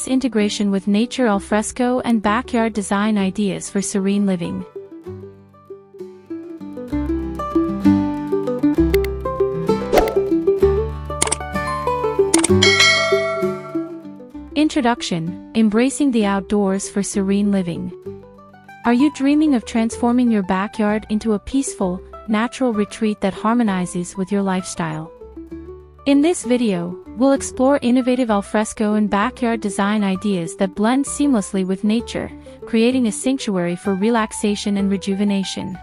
seamless integration with nature, alfresco, and backyard design ideas for serene living. Introduction: Embracing the outdoors for serene living. Are you dreaming of transforming your backyard into a peaceful, natural retreat that harmonizes with your lifestyle? In this video, we'll explore innovative alfresco and backyard design ideas that blend seamlessly with nature, creating a sanctuary for relaxation and rejuvenation.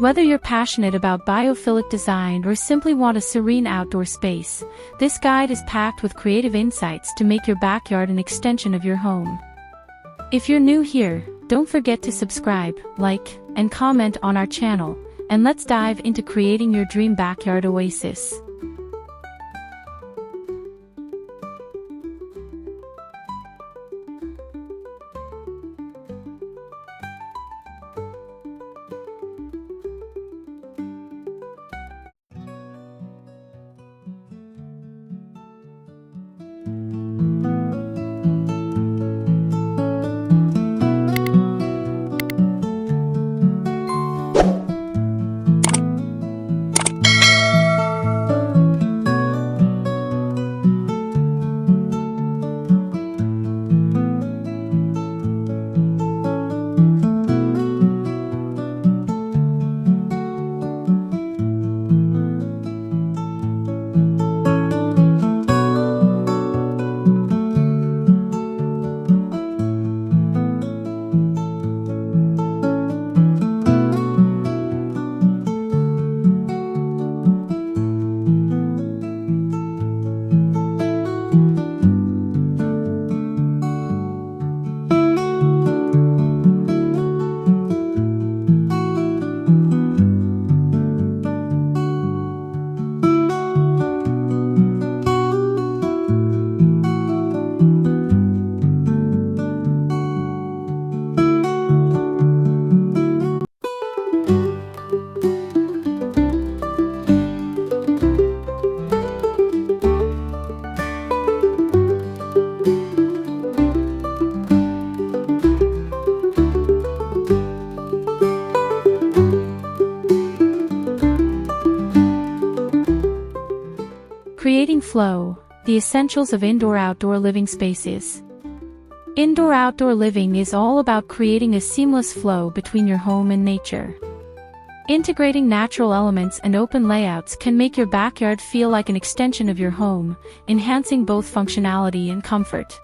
Whether you're passionate about biophilic design or simply want a serene outdoor space, this guide is packed with creative insights to make your backyard an extension of your home. If you're new here, don't forget to subscribe, like, and comment on our channel, and let's dive into creating your dream backyard oasis. Creating flow, the essentials of indoor-outdoor living spaces. Indoor-outdoor living is all about creating a seamless flow between your home and nature. Integrating natural elements and open layouts can make your backyard feel like an extension of your home, enhancing both functionality and comfort.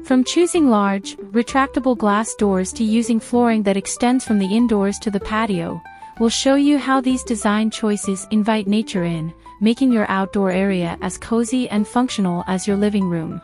From choosing large, retractable glass doors to using flooring that extends from the indoors to the patio, we'll show you how these design choices invite nature in, making your outdoor area as cozy and functional as your living room.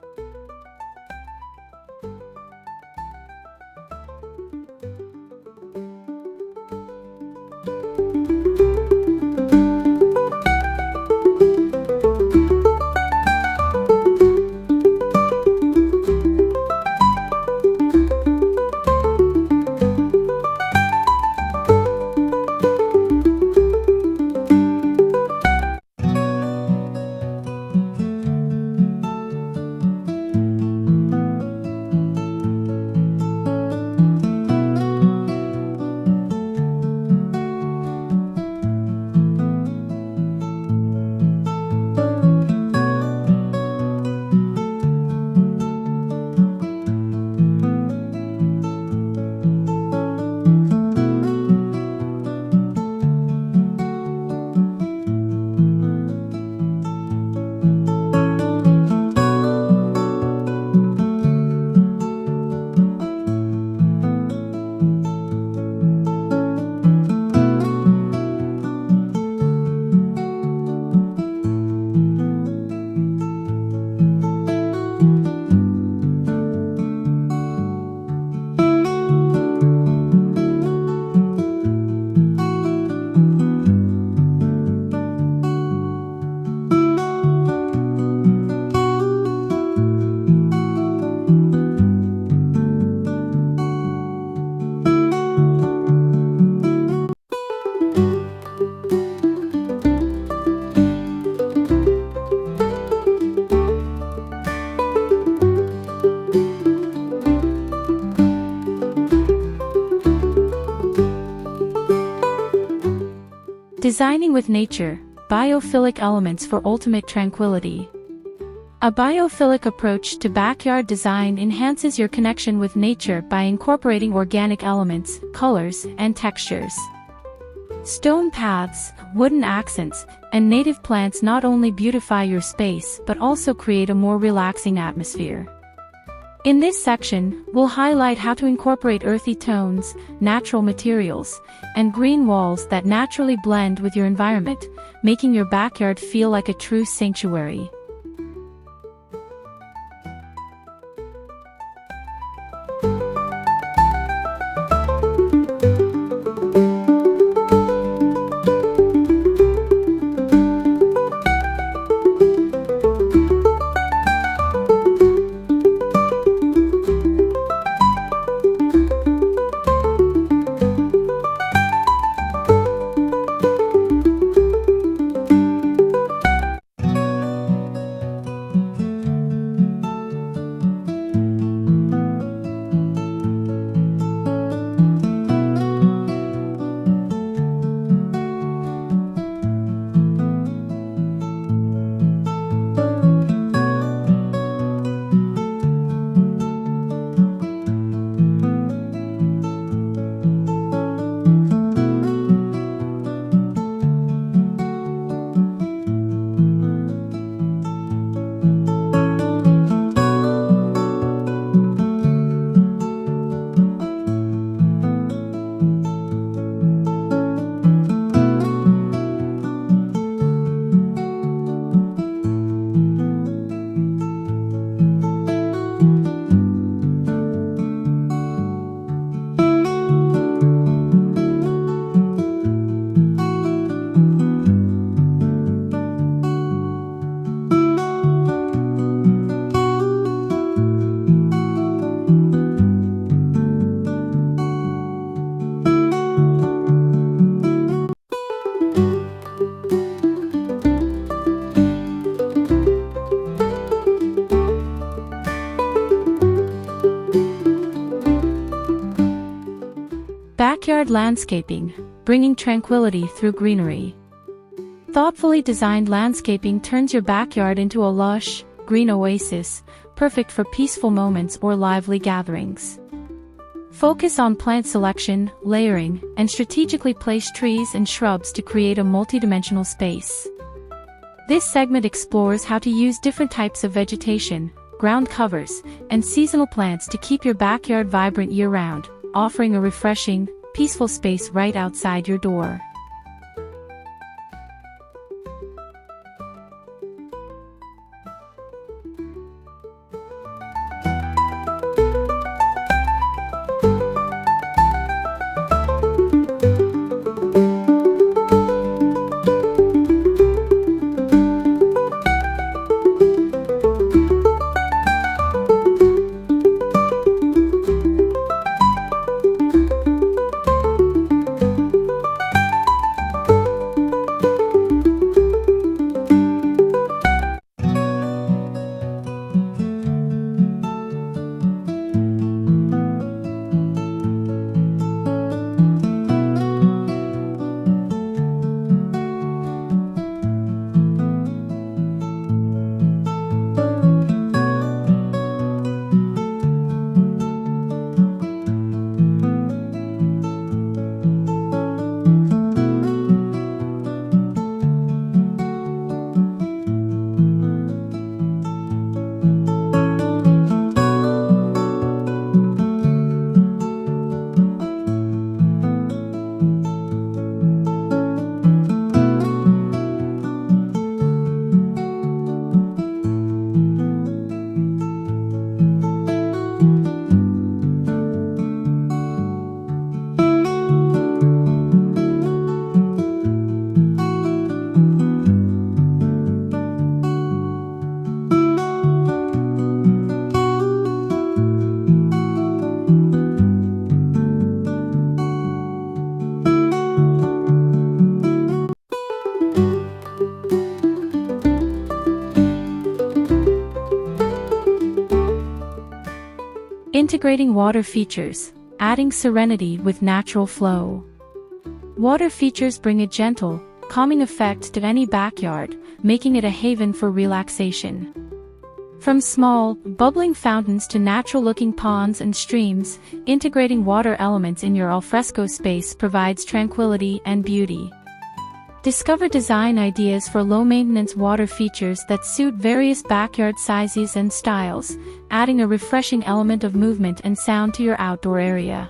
Designing with nature, biophilic elements for ultimate tranquility. A biophilic approach to backyard design enhances your connection with nature by incorporating organic elements, colors, and textures. Stone paths, wooden accents, and native plants not only beautify your space but also create a more relaxing atmosphere. In this section, we'll highlight how to incorporate earthy tones, natural materials, and green walls that naturally blend with your environment, making your backyard feel like a true sanctuary. Backyard landscaping, bringing tranquility through greenery. Thoughtfully designed landscaping turns your backyard into a lush, green oasis, perfect for peaceful moments or lively gatherings. Focus on plant selection, layering, and strategically place trees and shrubs to create a multidimensional space. This segment explores how to use different types of vegetation, ground covers, and seasonal plants to keep your backyard vibrant year-round, offering a refreshing, peaceful space right outside your door. Integrating water features, adding serenity with natural flow. Water features bring a gentle, calming effect to any backyard, making it a haven for relaxation. From small, bubbling fountains to natural-looking ponds and streams, integrating water elements in your alfresco space provides tranquility and beauty. Discover design ideas for low-maintenance water features that suit various backyard sizes and styles, adding a refreshing element of movement and sound to your outdoor area.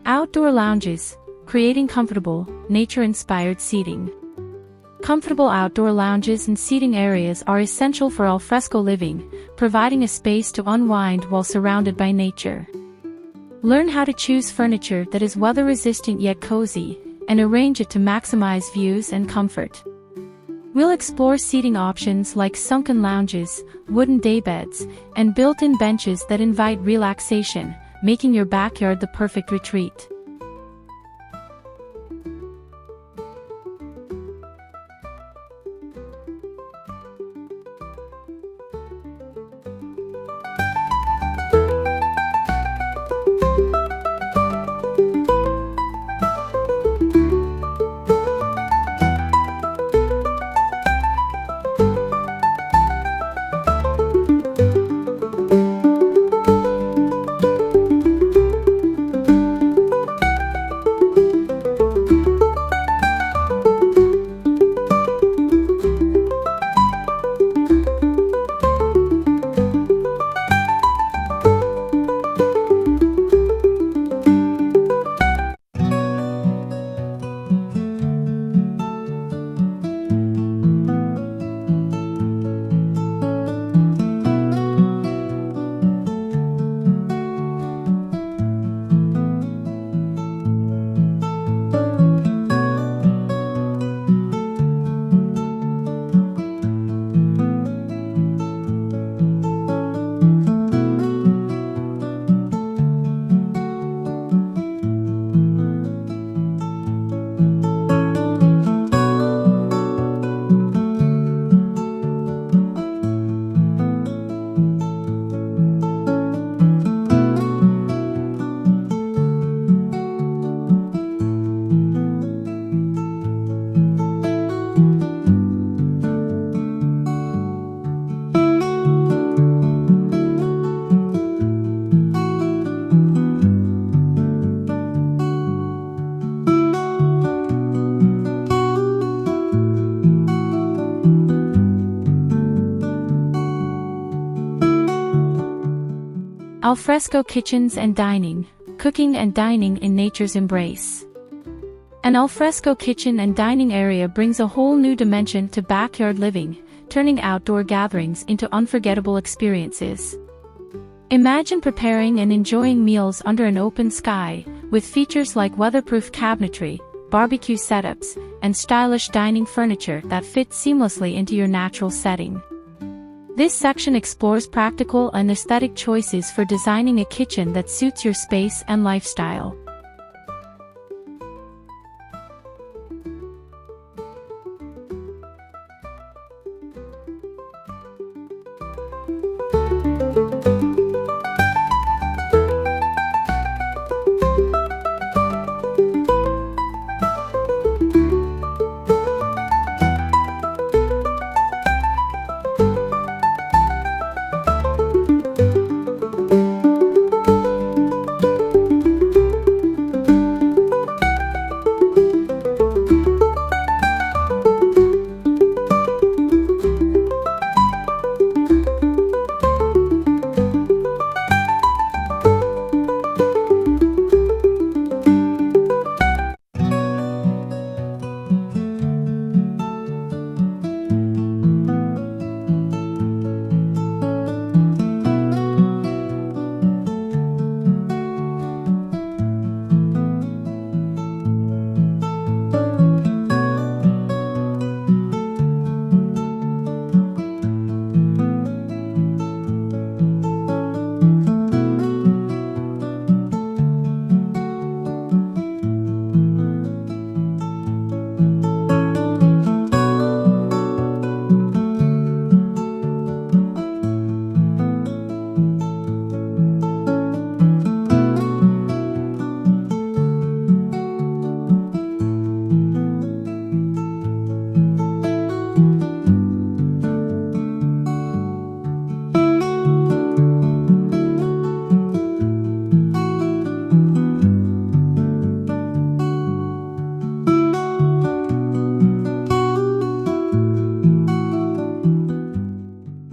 Outdoor lounges, creating comfortable, nature-inspired seating. Comfortable outdoor lounges and seating areas are essential for alfresco living, providing a space to unwind while surrounded by nature. Learn how to choose furniture that is weather-resistant yet cozy, and arrange it to maximize views and comfort. We'll explore seating options like sunken lounges, wooden daybeds, and built-in benches that invite relaxation, making your backyard the perfect retreat. Alfresco kitchens and dining, cooking and dining in nature's embrace. An alfresco kitchen and dining area brings a whole new dimension to backyard living, turning outdoor gatherings into unforgettable experiences. Imagine preparing and enjoying meals under an open sky, with features like weatherproof cabinetry, barbecue setups, and stylish dining furniture that fit seamlessly into your natural setting. This section explores practical and aesthetic choices for designing a kitchen that suits your space and lifestyle.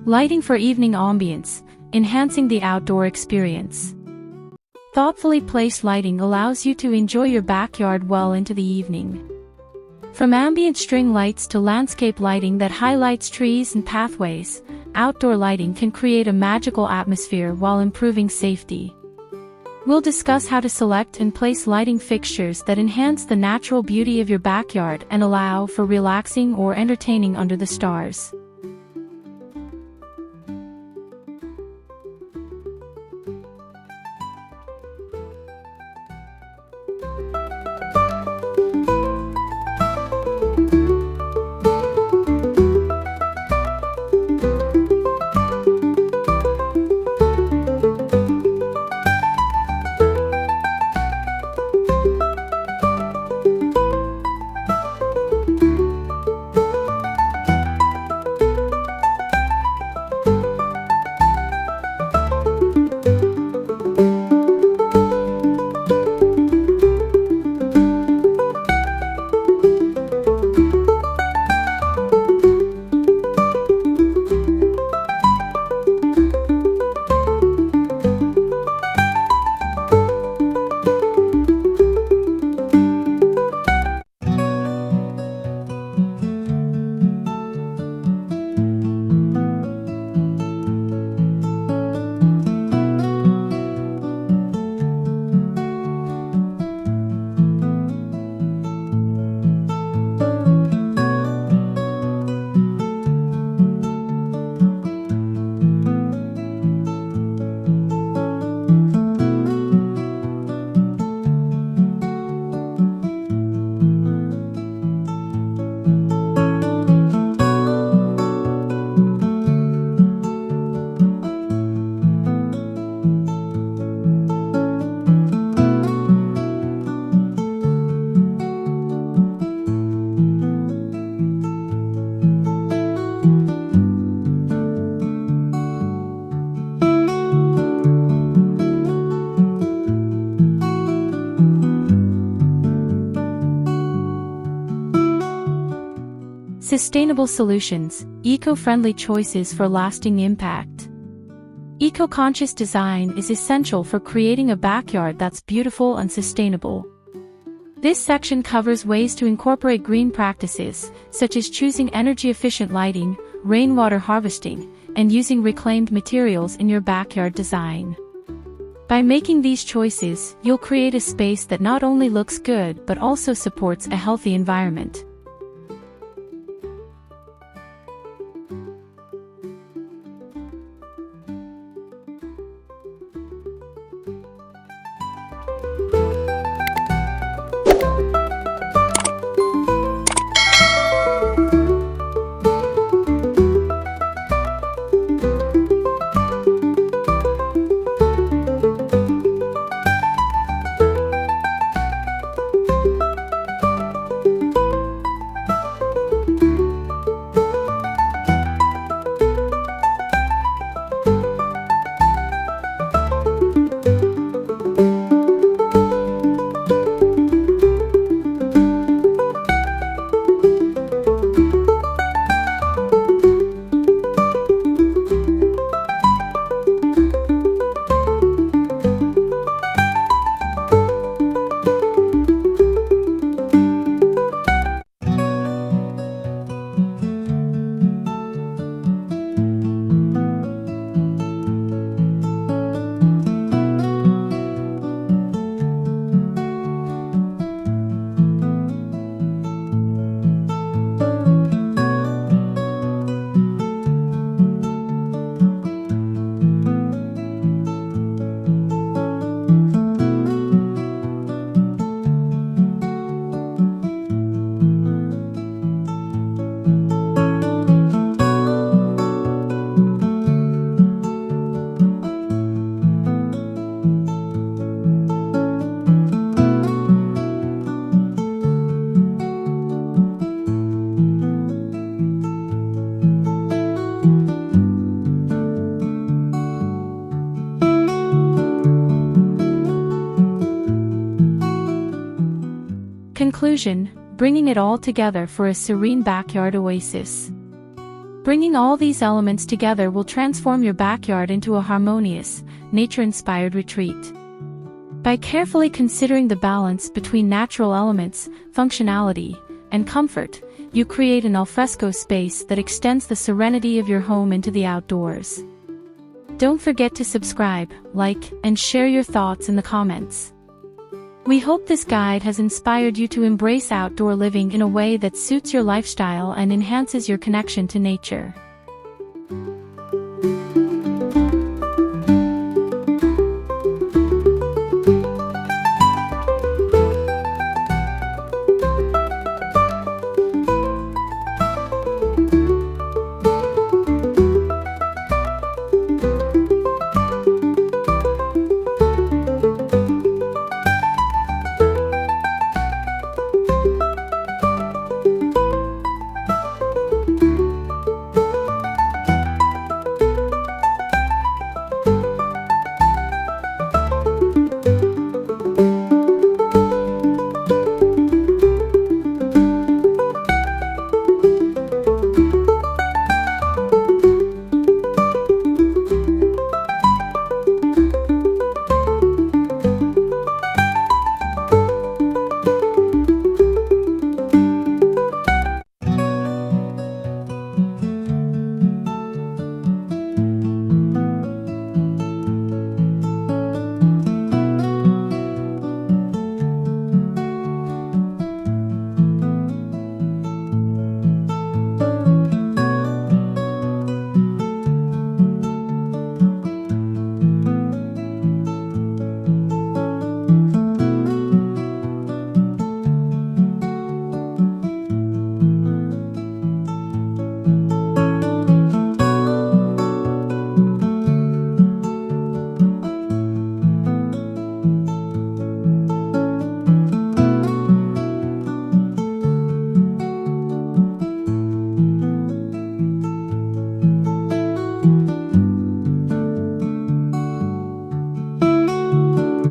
Lighting for evening ambience, enhancing the outdoor experience. Thoughtfully placed lighting allows you to enjoy your backyard well into the evening. From ambient string lights to landscape lighting that highlights trees and pathways, outdoor lighting can create a magical atmosphere while improving safety. We'll discuss how to select and place lighting fixtures that enhance the natural beauty of your backyard and allow for relaxing or entertaining under the stars. Sustainable solutions, eco-friendly choices for lasting impact. Eco-conscious design is essential for creating a backyard that's beautiful and sustainable. This section covers ways to incorporate green practices, such as choosing energy-efficient lighting, rainwater harvesting, and using reclaimed materials in your backyard design. By making these choices, you'll create a space that not only looks good but also supports a healthy environment. Conclusion: bringing it all together for a serene backyard oasis. Bringing all these elements together will transform your backyard into a harmonious, nature-inspired retreat. By carefully considering the balance between natural elements, functionality, and comfort, you create an alfresco space that extends the serenity of your home into the outdoors. Don't forget to subscribe, like, and share your thoughts in the comments. We hope this guide has inspired you to embrace outdoor living in a way that suits your lifestyle and enhances your connection to nature.